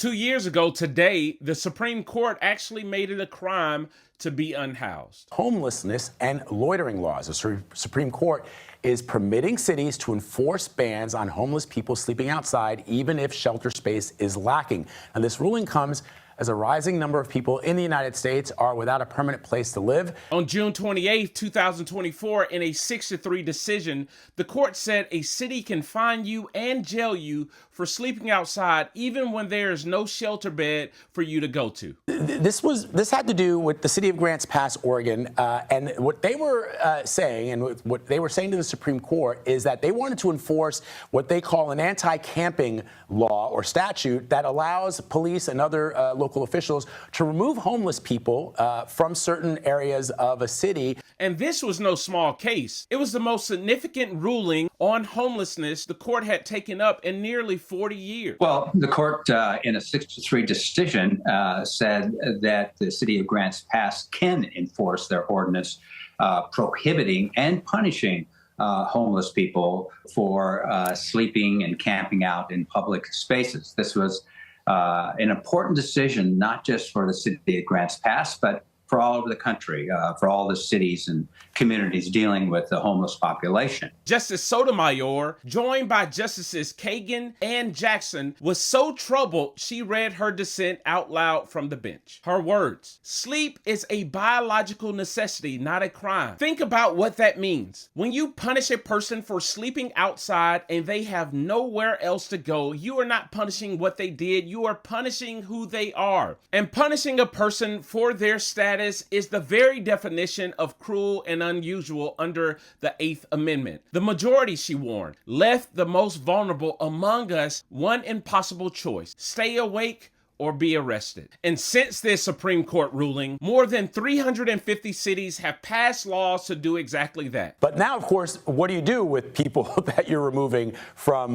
2 years ago today, the Supreme Court actually made it a crime to be unhoused. Homelessness and loitering laws. The Supreme Court is permitting cities to enforce bans on homeless people sleeping outside, even if shelter space is lacking. And this ruling comes as a rising number of people in the United States are without a permanent place to live. On June 28, 2024, in a 6-3 decision, the court said a city can fine you and jail you for sleeping outside even when there is no shelter bed for you to go to. This had to do with the city of Grants Pass, Oregon, and what they were saying, and what they were saying to the Supreme Court, is that they wanted to enforce what they call an anti-camping law or statute that allows police and other local officials to remove homeless people from certain areas of a city. And this was no small case. It was the most significant ruling on homelessness the court had taken up in nearly 40 years. Well, the court in a 6-3 decision said that the city of Grants Pass can enforce their ordinance prohibiting and punishing homeless people for sleeping and camping out in public spaces. This was an important decision, not just for the city of Grants Pass, but for all over the country, for all the cities and communities dealing with the homeless population. Justice Sotomayor, joined by Justices Kagan and Jackson, was so troubled she read her dissent out loud from the bench. Her words: "Sleep is a biological necessity, not a crime." Think about what that means. When you punish a person for sleeping outside and they have nowhere else to go, you are not punishing what they did, you are punishing who they are. And punishing a person for their status is the very definition of cruel and unusual under the 8th Amendment. The majority, she warned, left the most vulnerable among us one impossible choice: stay awake or be arrested. And since this Supreme Court ruling, more than 350 cities have passed laws to do exactly that. But now, of course, what do you do with people that you're removing from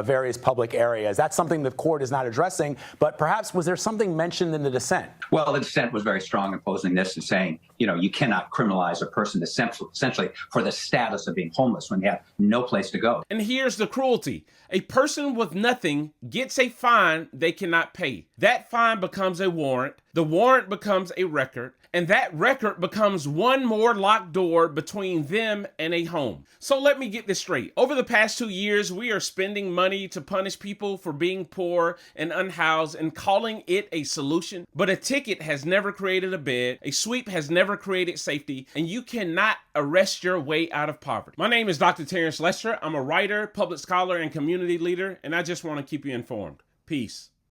various public areas? That's something the court is not addressing, but perhaps was there something mentioned in the dissent? Well, the dissent was very strong in opposing this and saying, you cannot criminalize a person essentially for the status of being homeless when they have no place to go. And here's the cruelty. A person with nothing gets a fine they cannot pay. That fine becomes a warrant. The warrant becomes a record. And that record becomes one more locked door between them and a home. So let me get this straight. Over the past 2 years, we are spending money to punish people for being poor and unhoused and calling it a solution. But a ticket has never created a bed. A sweep has never created safety. And you cannot arrest your way out of poverty. My name is Dr. Terrence Lester. I'm a writer, public scholar, and community leader. And I just want to keep you informed. Peace.